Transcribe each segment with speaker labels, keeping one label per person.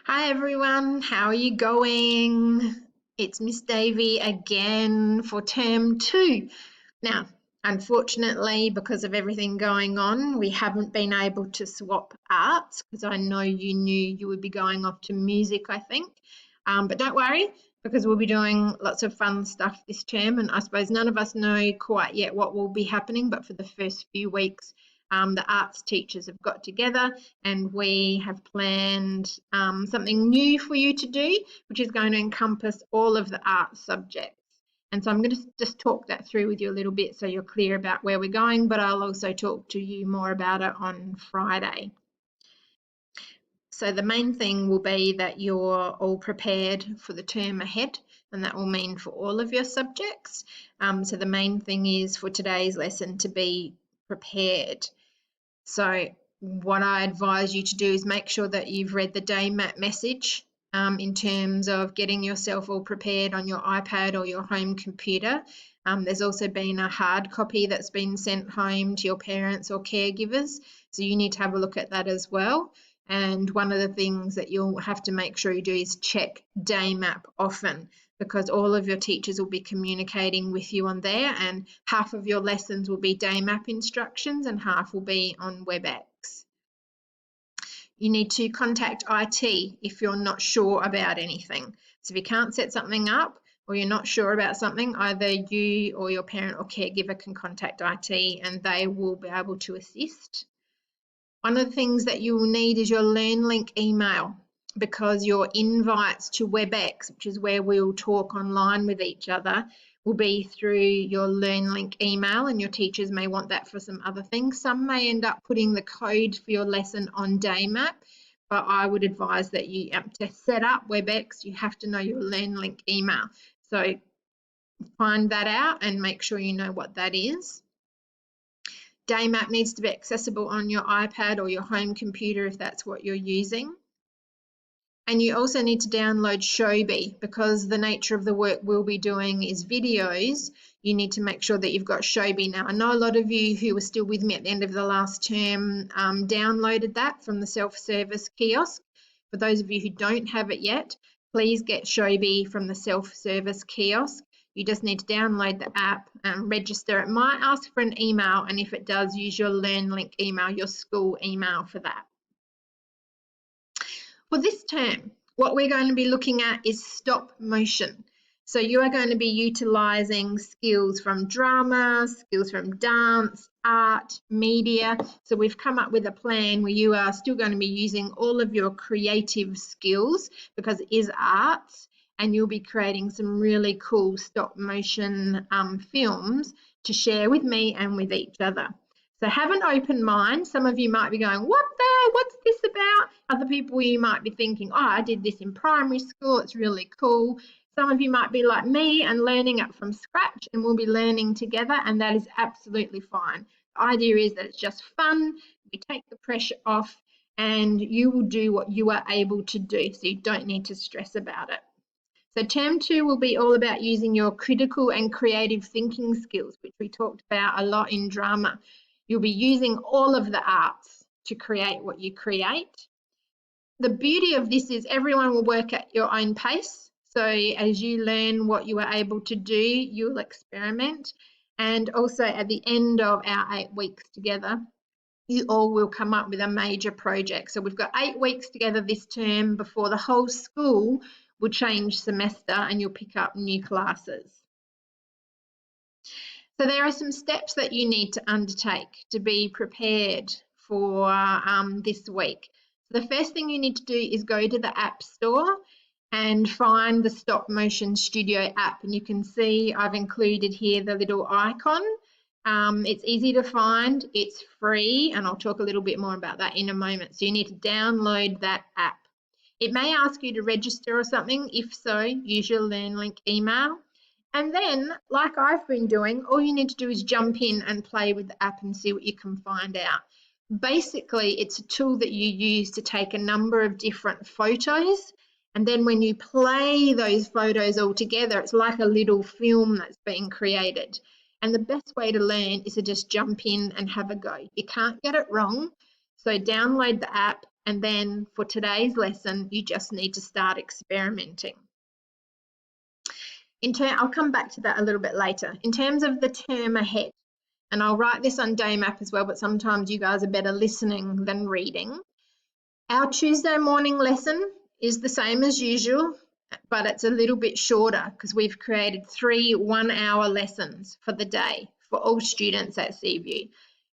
Speaker 1: Hi everyone, how are you going? It's Miss Davey again for term 2. Now, unfortunately, because of everything going on, we haven't been able to swap arts because I know you knew you would be going off to music, I think. But don't worry, because we'll be doing lots of fun stuff this term, and I suppose none of us know quite yet what will be happening, but for the first few weeks, the arts teachers have got together and we have planned something new for you to do, which is going to encompass all of the art subjects. And so I'm going to just talk that through with you a little bit so you're clear about where we're going, but I'll also talk to you more about it on Friday. So the main thing will be that you're all prepared for the term ahead, and that will mean for all of your subjects. So the main thing is for today's lesson to be prepared. So what I advise you to do is make sure that you've read the day map message in terms of getting yourself all prepared on your iPad or your home computer. There's also been a hard copy that's been sent home to your parents or caregivers, so you need to have a look at that as well. And one of the things that you'll have to make sure you do is check day map often, because all of your teachers will be communicating with you on there, and half of your lessons will be day map instructions and half will be on WebEx. You need to contact IT if you're not sure about anything. So if you can't set something up or you're not sure about something, either you or your parent or caregiver can contact IT and they will be able to assist. One of the things that you will need is your LearnLink email, because your invites to WebEx, which is where we'll talk online with each other, will be through your LearnLink email, and your teachers may want that for some other things. Some may end up putting the code for your lesson on DayMap, but I would advise that you, to set up WebEx, you have to know your LearnLink email. So find that out and make sure you know what that is. DayMap needs to be accessible on your iPad or your home computer if that's what you're using. And you also need to download Shobi, because the nature of the work we'll be doing is videos. You need to make sure that you've got Shobi. Now, I know a lot of you who were still with me at the end of the last term downloaded that from the self-service kiosk. For those of you who don't have it yet, please get Shobi from the self-service kiosk. You just need to download the app and register. It might ask for an email, and if it does, use your LearnLink email, your school email for that. For this term, what we're going to be looking at is stop motion. So you are going to be utilising skills from drama, skills from dance, art, media. So we've come up with a plan where you are still going to be using all of your creative skills, because it is arts, and you'll be creating some really cool stop motion films to share with me and with each other. So have an open mind. Some of you might be going, what's this about? Other people, you might be thinking, oh, I did this in primary school, it's really cool. Some of you might be like me and learning it from scratch, and we'll be learning together, and that is absolutely fine. The idea is that it's just fun, we take the pressure off, and you will do what you are able to do, so you don't need to stress about it. So term 2 will be all about using your critical and creative thinking skills, which we talked about a lot in drama. You'll be using all of the arts to create what you create. The beauty of this is everyone will work at your own pace. So as you learn what you are able to do, you'll experiment. And also at the end of our 8 weeks together, you all will come up with a major project. So we've got 8 weeks together this term before the whole school will change semester and you'll pick up new classes. So there are some steps that you need to undertake to be prepared for this week. So the first thing you need to do is go to the App Store and find the Stop Motion Studio app. And you can see I've included here the little icon. It's easy to find, it's free, and I'll talk a little bit more about that in a moment. So you need to download that app. It may ask you to register or something. If so, use your LearnLink email. And then, like I've been doing, all you need to do is jump in and play with the app and see what you can find out. Basically, it's a tool that you use to take a number of different photos, and then when you play those photos all together, it's like a little film that's being created. And the best way to learn is to just jump in and have a go. You can't get it wrong. So download the app And then for today's lesson, you just need to start experimenting. I'll come back to that a little bit later. In terms of the term ahead, and I'll write this on day map as well, but sometimes you guys are better listening than reading. Our Tuesday morning lesson is the same as usual, but it's a little bit shorter because we've created 3 one-hour lessons for the day for all students at Seaview.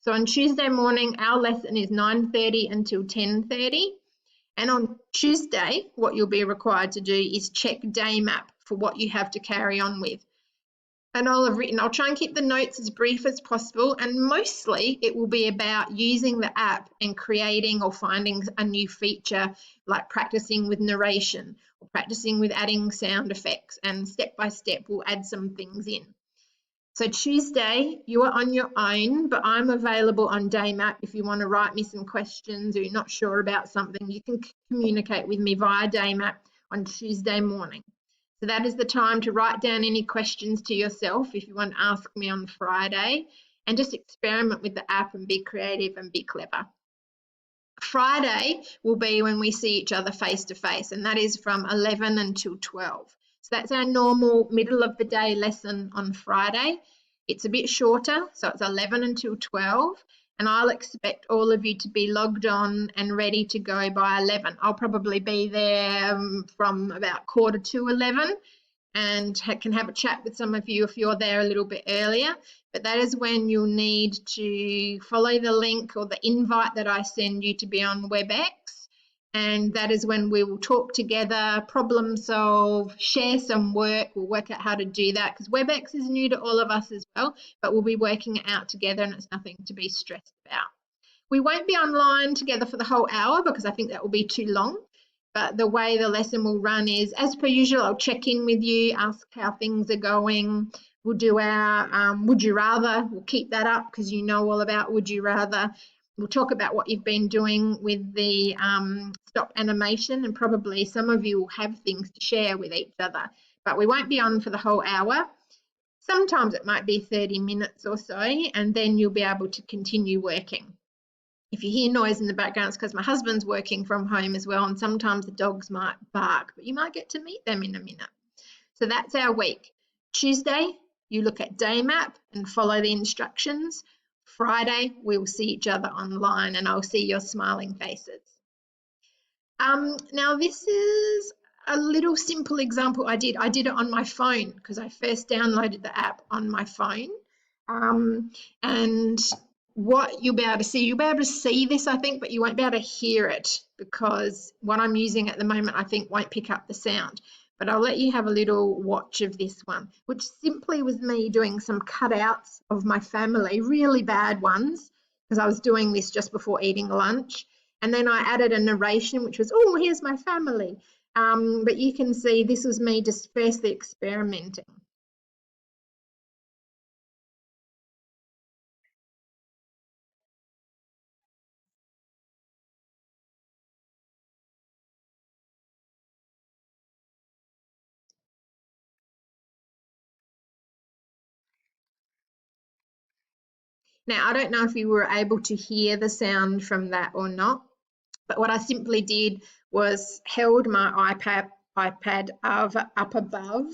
Speaker 1: So on Tuesday morning, our lesson is 9:30 until 10:30. And on Tuesday, what you'll be required to do is check day map for what you have to carry on with. And I'll try and keep the notes as brief as possible, and mostly it will be about using the app and creating or finding a new feature, like practicing with narration or practicing with adding sound effects, and step by step we'll add some things in. So Tuesday, you are on your own, but I'm available on day map if you want to write me some questions or you're not sure about something. You can communicate with me via day map on Tuesday morning. So that is the time to write down any questions to yourself if you want to ask me on Friday, and just experiment with the app and be creative and be clever. Friday will be when we see each other face to face, and that is from 11 until 12. So that's our normal middle of the day lesson on Friday. It's a bit shorter, so it's 11 until 12, and I'll expect all of you to be logged on and ready to go by 11. I'll probably be there from about 11:15 and can have a chat with some of you if you're there a little bit earlier. But that is when you'll need to follow the link or the invite that I send you to be on WebEx. And that is when we will talk together, problem solve, share some work. We'll work out how to do that because WebEx is new to all of us as well, but we'll be working it out together and it's nothing to be stressed about. We won't be online together for the whole hour because I think that will be too long. But the way the lesson will run is, as per usual, I'll check in with you, ask how things are going. We'll do our would you rather. We'll keep that up because you know all about would you rather. We'll talk about what you've been doing with the stop animation, and probably some of you will have things to share with each other. But we won't be on for the whole hour. Sometimes it might be 30 minutes or so, and then you'll be able to continue working. If you hear noise in the background, it's because my husband's working from home as well, and sometimes the dogs might bark, but you might get to meet them in a minute. So that's our week. Tuesday, you look at day map and follow the instructions. Friday, we'll see each other online and I'll see your smiling faces. Now this is a little simple example I did. I did it on my phone because I first downloaded the app on my phone. And what you'll be able to see this, I think, but you won't be able to hear it because what I'm using at the moment, I think, won't pick up the sound. But I'll let you have a little watch of this one, which simply was me doing some cutouts of my family, really bad ones, because I was doing this just before eating lunch. And then I added a narration, which was, oh, here's my family. But you can see this was me just firstly experimenting. Now, I don't know if you were able to hear the sound from that or not, but what I simply did was held my iPad up above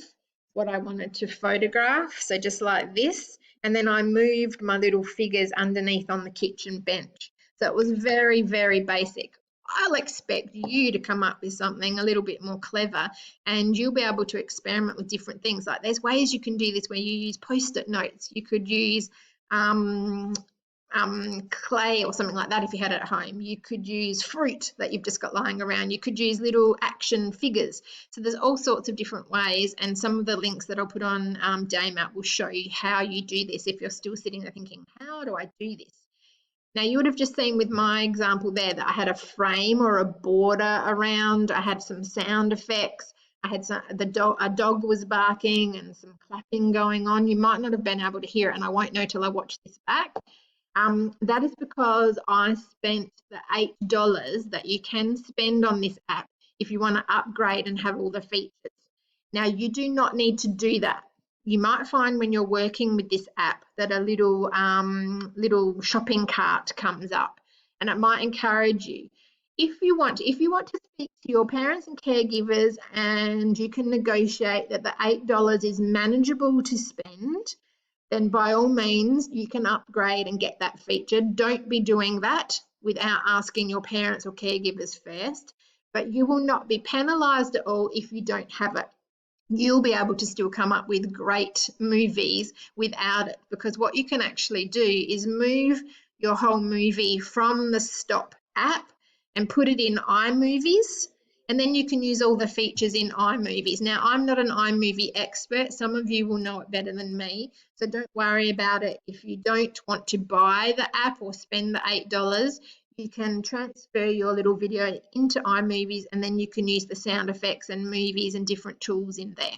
Speaker 1: what I wanted to photograph, so just like this, and then I moved my little figures underneath on the kitchen bench. So it was very, very basic. I'll expect you to come up with something a little bit more clever, and you'll be able to experiment with different things. Like there's ways you can do this where you use post-it notes. You could use clay or something like that if you had it at home. You could use fruit that you've just got lying around. You could use little action figures. So there's all sorts of different ways, and some of the links that I'll put on Daymap will show you how you do this if you're still sitting there thinking, how do I do this? Now, you would have just seen with my example there that I had a frame or a border around. I had some sound effects. I had a dog was barking and some clapping going on. You might not have been able to hear it, and I won't know till I watch this back. That is because I spent the $8 that you can spend on this app if you want to upgrade and have all the features. Now, you do not need to do that. You might find when you're working with this app that a little shopping cart comes up, and it might encourage you. if you want to speak to your parents and caregivers and you can negotiate that the $8 is manageable to spend, then by all means you can upgrade and get that feature. Don't be doing that without asking your parents or caregivers first, but you will not be penalised at all if you don't have it. You'll be able to still come up with great movies without it, because what you can actually do is move your whole movie from the Stop app and put it in iMovies, and then you can use all the features in iMovies. Now, I'm not an iMovie expert. Some of you will know it better than me, so don't worry about it. If you don't want to buy the app or spend the $8, you can transfer your little video into iMovies, and then you can use the sound effects and movies and different tools in there.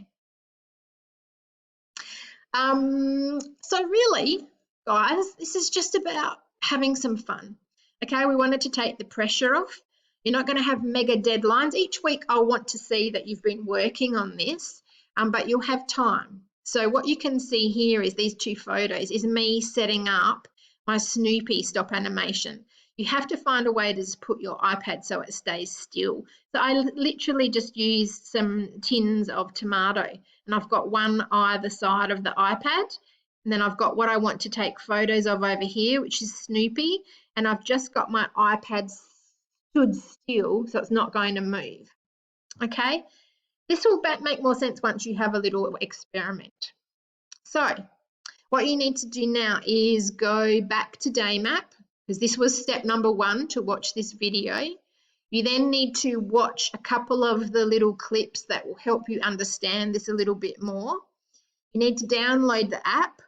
Speaker 1: So really, guys, this is just about having some fun. Okay, we wanted to take the pressure off. You're not going to have mega deadlines. Each week I'll want to see that you've been working on this, but you'll have time. So what you can see here is these two photos is me setting up my Snoopy stop animation. You have to find a way to just put your iPad so it stays still. So I literally just used some tins of tomato, and I've got one either side of the iPad, and then I've got what I want to take photos of over here, which is Snoopy, and I've just got my iPad stood still so it's not going to move. Okay, this will make more sense once you have a little experiment. So what you need to do now is go back to Daymap, because this was step number 1 to watch this video. You then need to watch a couple of the little clips that will help you understand this a little bit more. You need to download the app,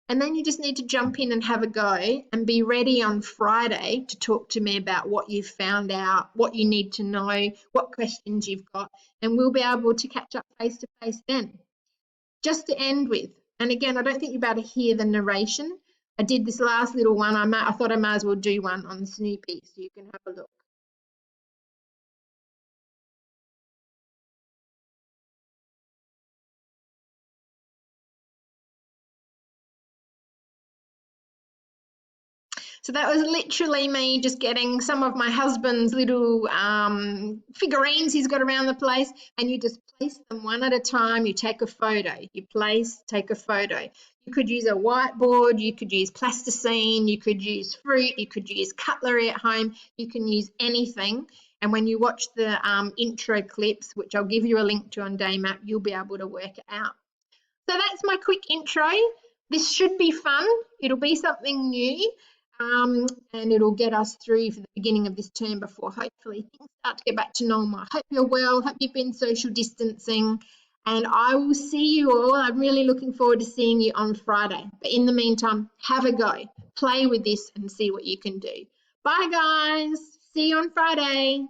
Speaker 1: and then you just need to jump in and have a go and be ready on Friday to talk to me about what you've found out, what you need to know, what questions you've got, and we'll be able to catch up face to face then. Just to end with, and again, I don't think you're about to hear the narration. I did this last little one. I thought I might as well do one on Snoopy so you can have a look. So that was literally me just getting some of my husband's little figurines he's got around the place, and you just place them one at a time. You take a photo, you place, take a photo. You could use a whiteboard, you could use plasticine, you could use fruit, you could use cutlery at home, you can use anything. And when you watch the intro clips, which I'll give you a link to on Daymap, you'll be able to work it out. So that's my quick intro. This should be fun. It'll be something new. And it'll get us through for the beginning of this term before hopefully things start to get back to normal. I hope you're well, hope you've been social distancing, and I will see you all. I'm really looking forward to seeing you on Friday. But in the meantime, have a go, play with this and see what you can do. Bye guys, see you on Friday.